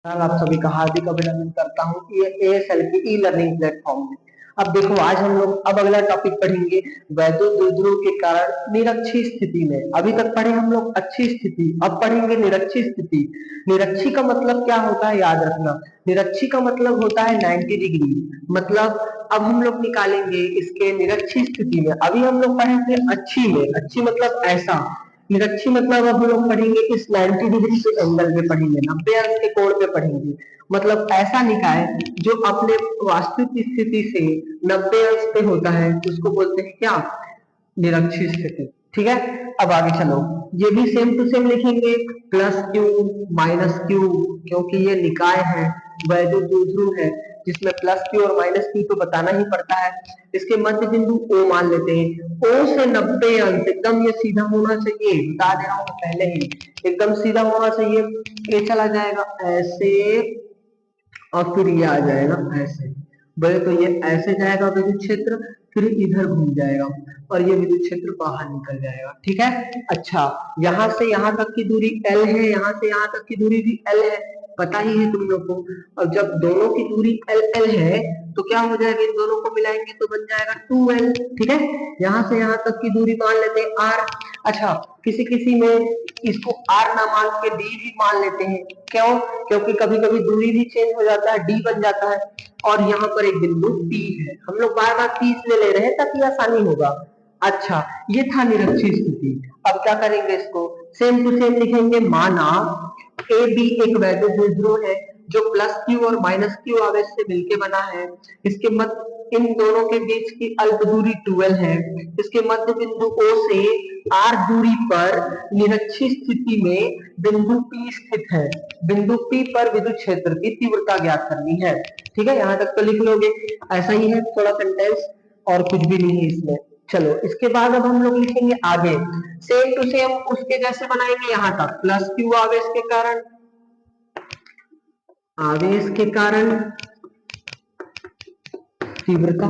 आप सभी का हार्दिक अभिनंदन करता हूँ ये एएसएल के ई लर्निंग प्लेटफॉर्म में। अब देखो आज हम लोग अब अगला टॉपिक पढ़ेंगे वैद्युत द्विध्रुव के कारण निरक्षी स्थिति में। अभी तक पढ़े हम लोग अच्छी स्थिति, अब पढ़ेंगे निरक्षी स्थिति। निरक्षी का मतलब क्या होता है याद रखना। निरक्षी का मतलब होता है 90 डिग्री। मतलब अब हम लोग निकालेंगे इसके निरक्षी स्थिति में। अभी हम लोग पढ़े थे अच्छी में, अच्छी मतलब ऐसा। निरक्षी मतलब अब हम लोग पढ़ेंगे इस 90 डिग्री के एंगल में पढ़ेंगे, 90 अंश के कोण पे पढ़ेंगे। मतलब ऐसा निकाय जो अपने वास्तविक स्थिति से 90 अंश पे होता है उसको बोलते हैं क्या, निरक्षी स्थिति। ठीक है, अब आगे चलो, ये भी सेम टू सेम लिखेंगे, प्लस क्यू माइनस क्यू, क्योंकि ये निकाय है, वैद्युत द्विध्रुव है, जिसमें प्लस क्यू और माइनस क्यू तो बताना ही पड़ता है। इसके मध्य बिंदु ओ मान लेते हैं, ओ से 90 अंश, एकदम ये सीधा होना चाहिए, बता दे रहा हूं पहले ही, एकदम सीधा होना चाहिए। ये चला जाएगा ऐसे और फिर ये आ जाएगा ऐसे। बोले तो ये ऐसे जाएगा विद्युत क्षेत्र, फिर इधर घूम जाएगा और ये विद्युत क्षेत्र बाहर निकल जाएगा। ठीक है, अच्छा यहां से यहां तक की दूरी L है, यहां से यहां तक की दूरी भी L है, पता ही है तुम लोग को। और जब दोनों की दूरी L L है तो क्या हो जाएगा, इन दोनों को मिलाएंगे तो बन जाएगा 2L। ठीक है, यहां से यहां तक की दूरी मान लेते हैं R। अच्छा, किसी किसी में इसको R ना मान के D भी मान लेते हैं, क्यों, क्योंकि कभी कभी दूरी भी चेंज हो जाता है, D बन जाता है। और यहाँ पर एक बिंदु P है, हम लोग बार बार 30 ले रहे हैं ताकि आसानी होगा। अच्छा, ये था निरक्षी स्थिति। अब क्या करेंगे, इसको सेम टू सेम लिखेंगे। माना ए बी एक वैद्युत द्विध्रुव है जो प्लस क्यू और माइनस क्यू आवेश से मिलके बना है। इसके मध्य, इन दोनों के बीच की अल्प दूरी 12 है। इसके मध्य बिंदु O से R दूरी पर निरक्षी स्थिति में बिंदु P स्थित है। बिंदु P पर विद्युत क्षेत्र की तीव्रता ज्ञात करनी है। ठीक है, यहां तक तो लिख लोगे, ऐसा ही है, थोड़ा सेंटेंस और कुछ भी नहीं है इसमें। चलो इसके बाद अब हम लोग लिखेंगे आगे, सेम टू सेम उसके जैसे बनाएंगे यहां तक, प्लस क्यू आवेश के कारण, आवेश के कारण तीव्रता,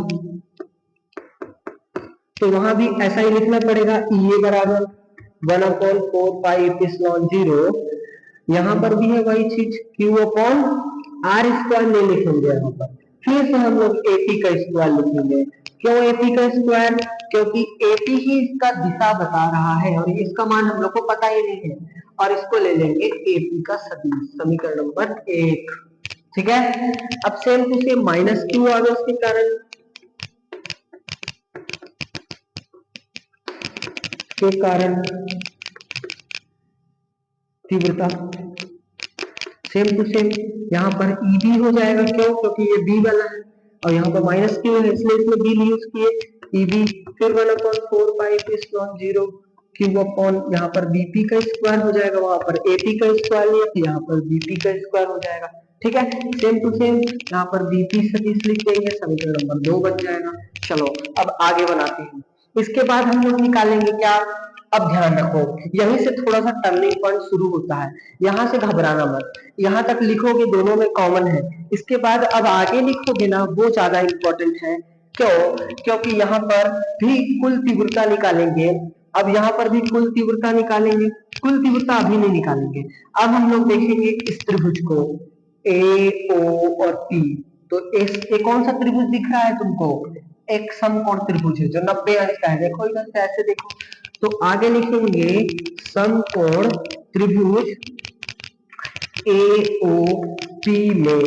तो वहां भी ऐसा ही लिखना पड़ेगा, E बराबर 1/4πε0। यहां पर भी है वही चीज, Q/R² नहीं लिखेंगे यहाँ पर, फिर से हम लोग AP का स्क्वायर लिखेंगे। क्यों AP का स्क्वायर, क्योंकि AP ही इसका दिशा बता रहा है और इसका मान हम लोग को पता ही नहीं है, और इसको ले लेंगे AP का सदिश, समीकरण नंबर 1। ठीक है, अब same to same minus Q आवेश के कारण तीव्रता, सेम टू सेम यहाँ पर EB हो जाएगा, क्यों, क्योंकि ये B वाला है और यहाँ पर माइनस क्यू है इसलिए इसमें B यूज किए, EB, फिर 1/4πε0 Q/, यहाँ पर BP का स्क्वायर हो जाएगा, वहां पर AP का स्क्वायर लिया तो यहाँ पर BP का स्क्वायर हो जाएगा। ठीक है, सेम टू सेम यहाँ पर BP सदिश लिख देंगे, समीकरण नंबर 2 बन जाएगा। चलो अब आगे बनाते हैं, इसके बाद हम लोग निकालेंगे क्या, अब ध्यान रखो यहीं से थोड़ा सा टर्निंग पॉइंट शुरू होता है, यहां से घबराना मत, यहां तक लिखोगे दोनों में कॉमन है, इसके बाद अब आगे लिखोगे ना वो ज्यादा इंपॉर्टेंट है। क्यों, क्योंकि यहाँ पर भी कुल तीव्रता निकालेंगे। अब यहाँ पर भी कुल तीव्रता निकालेंगे, कुल तीव्रता अभी नहीं निकालेंगे, अब हम लोग देखेंगे इस त्रिभुज को ए ओ और पी। तो ये कौन सा त्रिभुज दिख रहा है तुमको, एक समकोण त्रिभुज है जो 90 अंश का है, देखो इधर से ऐसे देखो, तो आगे लिखेंगे समकोण त्रिभुज एओपी में।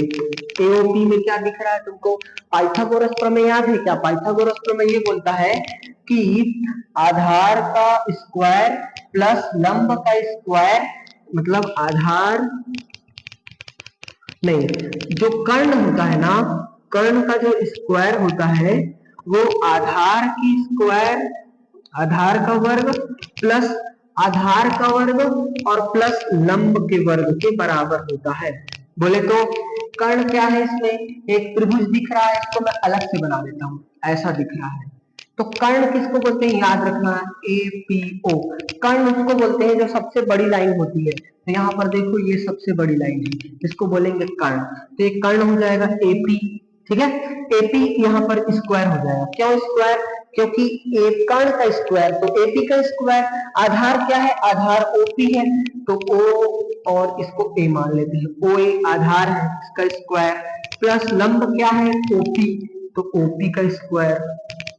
एओपी में क्या दिख रहा है तुमको, पाइथागोरस प्रमेय याद है क्या, पाइथागोरस प्रमेय ये बोलता है कि आधार का स्क्वायर प्लस लंब का स्क्वायर, मतलब आधार नहीं, जो कर्ण होता है ना, कर्ण का जो स्क्वायर होता है वो आधार की स्क्वायर, आधार का वर्ग प्लस आधार का वर्ग और प्लस लंब के वर्ग के बराबर होता है। बोले तो कर्ण क्या है, इसमें एक त्रिभुज दिख रहा है, इसको मैं अलग से बना देता हूं, ऐसा दिख रहा है, तो कर्ण किसको बोलते हैं याद रखना है, एपीओ। कर्ण उसको बोलते हैं जो सबसे बड़ी लाइन होती है, तो यहाँ पर देखो ये सबसे बड़ी लाइन है, इसको बोलेंगे कर्ण, तो एक कर्ण हो जाएगा एपी। ठीक है, एपी यहाँ पर स्क्वायर हो जाएगा, क्यों स्क्वायर, क्योंकि एक कर्ण का स्क्वायर तो एपी का स्क्वायर, आधार क्या है, आधार ओपी है, तो ओ और इसको ए मान लेते हैं। ओ ए आधार है, इसका स्क्वायर प्लस लंब क्या है ओपी, तो ओपी का स्क्वायर।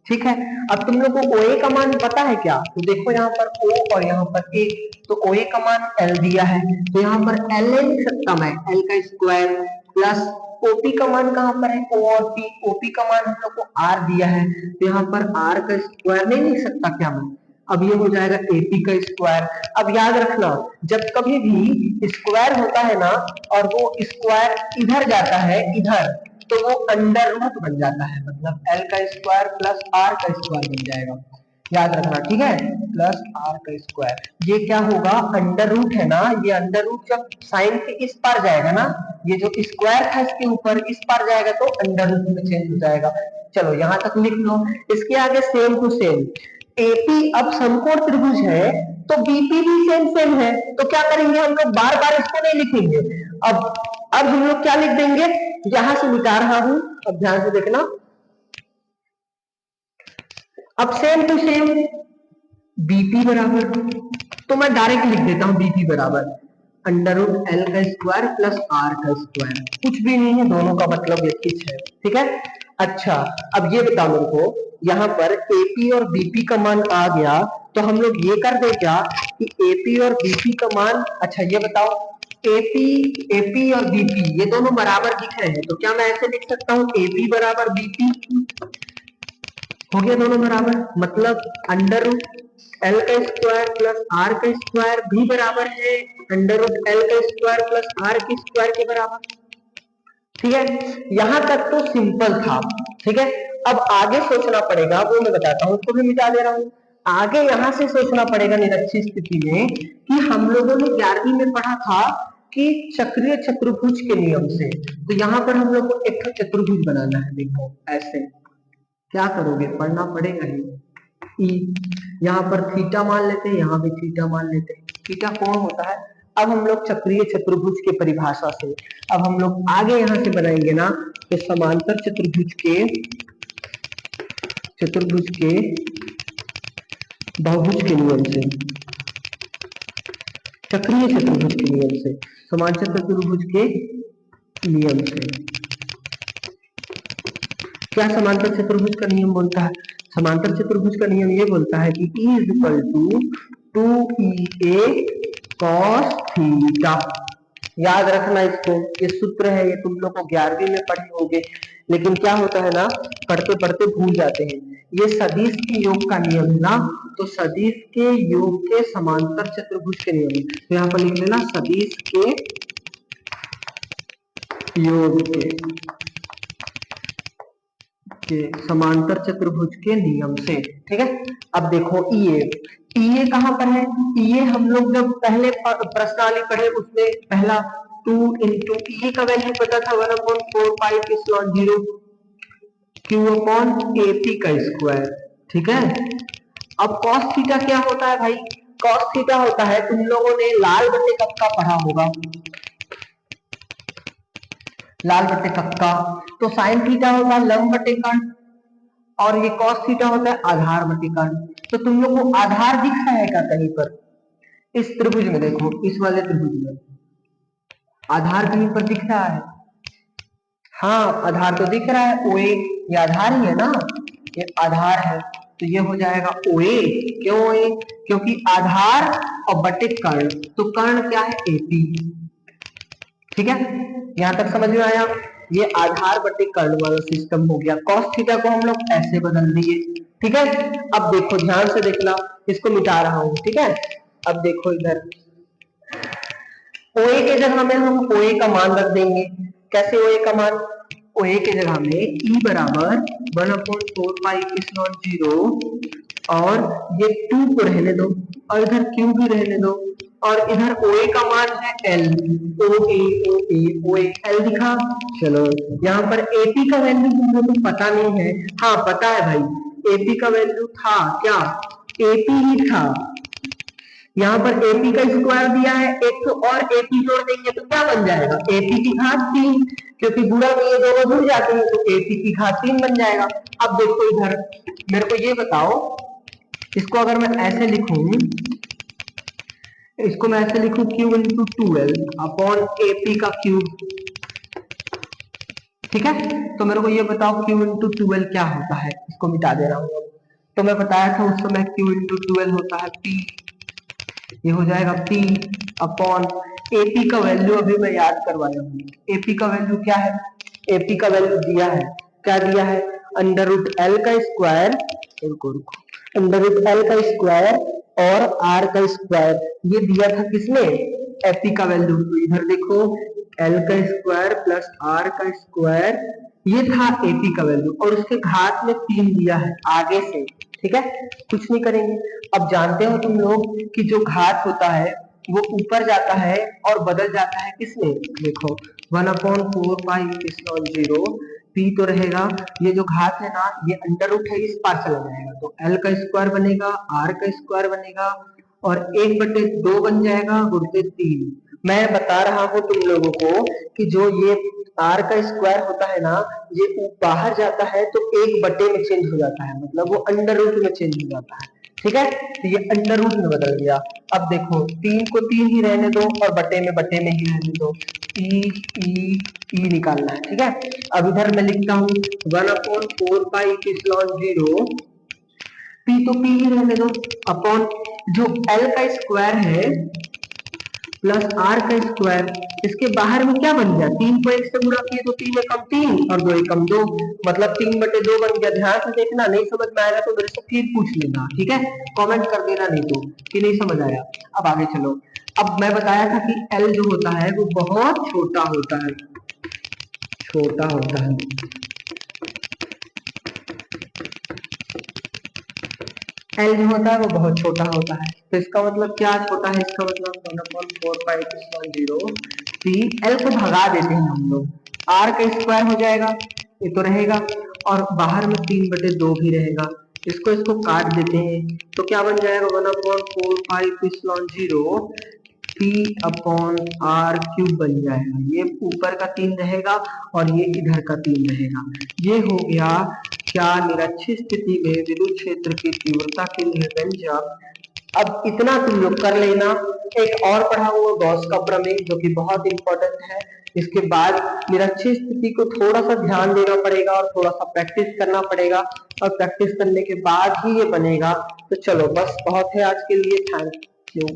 ठीक है, अब तुम लोग को ओए का मान पता है क्या? तो देखो यहाँ पर ओ और यहाँ पर ए, तो ओए का मान एल दिया है, तो यहाँ पर एल नहीं लिख सकता मैं, एल का स्क्वायर प्लस ओपी का मान कहाँ पर है ओ और पी, ओपी का मान हम लोग को आर दिया है, तो यहाँ पर आर का स्क्वायर नहीं लिख सकता क्या मैं? अब ये हो जाएगा एपी का स्क्वायर। अब याद रखना, जब कभी भी स्क्वायर होता है ना और वो स्क्वायर इधर जाता है इधर, तो वो अंडर रूट बन जाता है, मतलब एल का स्क्वायर प्लस आर का स्क्वायर बन जाएगा, याद रखना। ठीक है, प्लस आर का स्क्वायर, ये क्या होगा अंडर रूट है ना, ये अंडर रूट जब साइन के इस पार जाएगा ना, ये जो स्क्वायर था इसके ऊपर इस पार जाएगा तो अंडर रूट में चेंज हो जाएगा। चलो यहां तक लिख लो। इसके आगे सेम टू सेम, एपी अब समकोण त्रिभुज है तो बीपी भी सेम सेम है, तो क्या करेंगे हम लोग बार बार इसको नहीं लिखेंगे, अब हम लोग क्या लिख देंगे, यहां से मिटा रहा हूं, अब ध्यान से देखना। अब सेम टू सेम बीपी बराबर, तो मैं डायरेक्ट लिख देता हूं बीपी बराबर अंडर रूट एल का स्क्वायर प्लस आर का स्क्वायर, कुछ भी नहीं है, दोनों का मतलब एक ही है। ठीक है, अच्छा अब ये बताओ मेरे को, यहाँ पर एपी और बीपी का मान आ गया, तो हम लोग ये कर दे क्या कि एपी और बीपी का मान, अच्छा ये बताओ एपी और बीपी ये दोनों बराबर दिख रहे हैं, तो क्या मैं ऐसे लिख सकता हूँ एपी बराबर बीपी, हो गया दोनों बराबर, मतलब अंडर रूट एल का स्क्वायर प्लस आर का स्क्वायर भी बराबर है अंडर रूट एल का स्क्वायर प्लस आर के स्क्वायर के बराबर। ठीक है, यहां तक तो सिंपल था। ठीक है, अब आगे सोचना पड़ेगा, वो मैं बताता हूं, उसको भी मिटा दे रहा हूं। आगे यहां से सोचना पड़ेगा निरक्षीय स्थिति में कि हम लोगों ने 11वीं में पढ़ा था कि चक्रीय चतुर्भुज के नियम से, तो यहाँ पर हम लोग को एक चतुर्भुज बनाना है। देखो ऐसे क्या करोगे, पढ़ना पड़ेगा ही। यहाँ पर थीटा मान लेते हैं, यहाँ भी थीटा मान लेते हैं, थीटा कोण होता है। अब हम लोग चक्रीय चतुर्भुज के परिभाषा से अब हम लोग आगे यहाँ से बनाएंगे ना, तो समांतर चतुर्भुज के बहुभुज के नियम से, चक्रीय चतुर्भुज के नियम से, समांतर चतुर्भुज के नियम से, क्या समांतर चतुर्भुज का नियम बोलता है? समांतर चतुर्भुज का नियम ये बोलता है कि E equal to 2EA cos theta. याद रखना इसको, ये सूत्र है, ये तुम लोग को 11वीं में पढ़े होंगे, लेकिन क्या होता है ना पढ़ते पढ़ते भूल जाते हैं। ये सदिश के योग का नियम है ना, तो सदिश के योग के समांतर चतुर्भुज के नियम, तो यहाँ पर लिख लेना सदिश के योग के समांतर चतुर्भुज के नियम से। ठीक है, अब देखो ये कहां पर है, ये हम लोग जब पहले प्रश्नावली पढ़े उसमें पहला 2 इंटू ये का वैल्यू पता था 1/4 क्यू अपॉन एपी का स्क्वायर। ठीक है, अब cos थीटा क्या होता है भाई, cos थीटा होता है, तुम लोगों ने लाल बटे कक्का पढ़ा होगा, लाल बटे कक्का, तो साइन थीटा होगा लंब बटे कर्ण, और ये cos थीटा होता है आधार बटे कर्ण। तो तुम लोग को आधार दिख रहा है क्या कहीं पर? इस त्रिभुज में देखो, इस वाले त्रिभुज में आधार कहीं पर दिख रहा है? हाँ आधार तो दिख रहा है, ओए ये आधार ही है ना, ये आधार है, तो ये हो जाएगा ओए। क्यों ओए? क्योंकि आधार और बटे कर्ण, तो कर्ण क्या है एपी। ठीक है, यहां तक समझ में आया? ये आधार बटे कर्ण वाला सिस्टम हो गया। cos थीटा को हम लोग ऐसे बदल दिए। ठीक है, अब देखो ध्यान से देखना, इसको मिटा रहा हूं। ठीक है, अब देखो इधर ओए के जगह में हम ओए का मान रख देंगे। कैसे ओए का मान? ओए के जगह में ई बराबर 1/4 और ये 2 को रहने दो और इधर क्यू भी रहने दो, और इधर ओए का मान है एल, ओए एल दिखा। चलो यहाँ पर एपी का वैल्यू तुम लोग को पता नहीं है, हाँ पता है भाई, एपी का वैल्यू था क्या, एपी ही था। यहाँ पर एपी का स्क्वायर दिया है, एक और एपी जोड़ देंगे तो क्या बन जाएगा, एपी की घात 3, क्योंकि गुणा में ये दोनों जुड़ जाते हैं, तो एपी की घात 3 बन जाएगा। अब देखो इधर मेरे को ये बताओ, इसको अगर मैं ऐसे लिखूं इसको मैं ऐसे लिखूं Q इंटू 12 अपॉन AP का क्यूब। ठीक है, तो मेरे को ये बताओ Q इंटू 12 क्या होता है, इसको मिटा दे रहा हूँ। तो मैं बताया था उस समय Q इंटू 12 होता है P, ये हो जाएगा P अपॉन AP का वैल्यू अभी मैं याद करवाया हूँ। AP का वैल्यू क्या है, AP का वैल्यू दिया है, क्या दिया है, अंडर रूट एल का स्क्वायर, अंडर रूट एल का स्क्वायर और आर का स्क्वायर, ये दिया था किसने, एपी का वैल्यू। तो इधर देखो एल का स्क्वायर प्लस आर का स्क्वायर, ये था एपी का वैल्यू और उसके घात में 3 दिया है आगे से। ठीक है, कुछ नहीं करेंगे। अब जानते हो तुम लोग कि जो घात होता है वो ऊपर जाता है और बदल जाता है किसमें, देखो 1/4 पाई पी तो रहेगा, ये जो घात है ना ये अंडर रूट है, इस पार चला जाएगा तो एल का स्क्वायर बनेगा, आर का स्क्वायर बनेगा और 1/2 बन जाएगा गुणित 3। मैं बता रहा हूं तुम लोगों को कि जो ये आर का स्क्वायर होता है ना, ये बाहर जाता है तो 1/, में चेंज हो जाता है, मतलब वो अंडर रूट में चेंज हो जाता है। ठीक है, तो ये अंडर रूट में बदल गया। अब देखो 3 को 3 ही रहने दो और बटे में ही रहने दो, ई ई ई निकालना है। ठीक है, अब इधर मैं लिखता हूँ 1/4 पाई पी तो पी ही रहने दो अपॉन जो एल का स्क्वायर है प्लस आर का स्क्वायर, इसके बाहर में क्या बन गया, 3 को 1 से गुणा किए तो 3 एकम 3 और 2 एकम 2, मतलब 3/2 बन गया। ध्यान से देखना, नहीं समझ में आएगा तो मेरे से फिर पूछ लेना। ठीक है, कमेंट कर देना नहीं तो कि नहीं समझ आया। अब आगे चलो। अब मैं बताया था कि एल जो होता है वो बहुत छोटा होता है, छोटा होता है। एल जो होता है वो बहुत छोटा होता है, तो इसका मतलब क्या छोटा है, इसका मतलब 1/4 पाई पी, एल को भगा देते हैं हम लोग, आर का स्क्वायर हो जाएगा, ये तो रहेगा और बाहर में 3/2 भी रहेगा, इसको इसको काट देते हैं तो क्या बन जाएगा 1/4 पाई पी अपॉन आर क्यूब बन जाएगा। ये ऊपर का 3 रहेगा और ये इधर का 3 रहेगा। ये हो गया क्या, निरक्षीय स्थिति में विद्युत क्षेत्र की तीव्रता के लिए व्यंजक। अब इतना तुम लोग कर लेना। एक और पढ़ा हुआ गॉस का प्रमेय जो कि बहुत इंपॉर्टेंट है, इसके बाद निरक्षीय स्थिति को थोड़ा सा ध्यान देना पड़ेगा और थोड़ा सा प्रैक्टिस करना पड़ेगा और प्रैक्टिस करने के बाद ही ये बनेगा। तो चलो बस बहुत है आज के लिए, थैंक यू।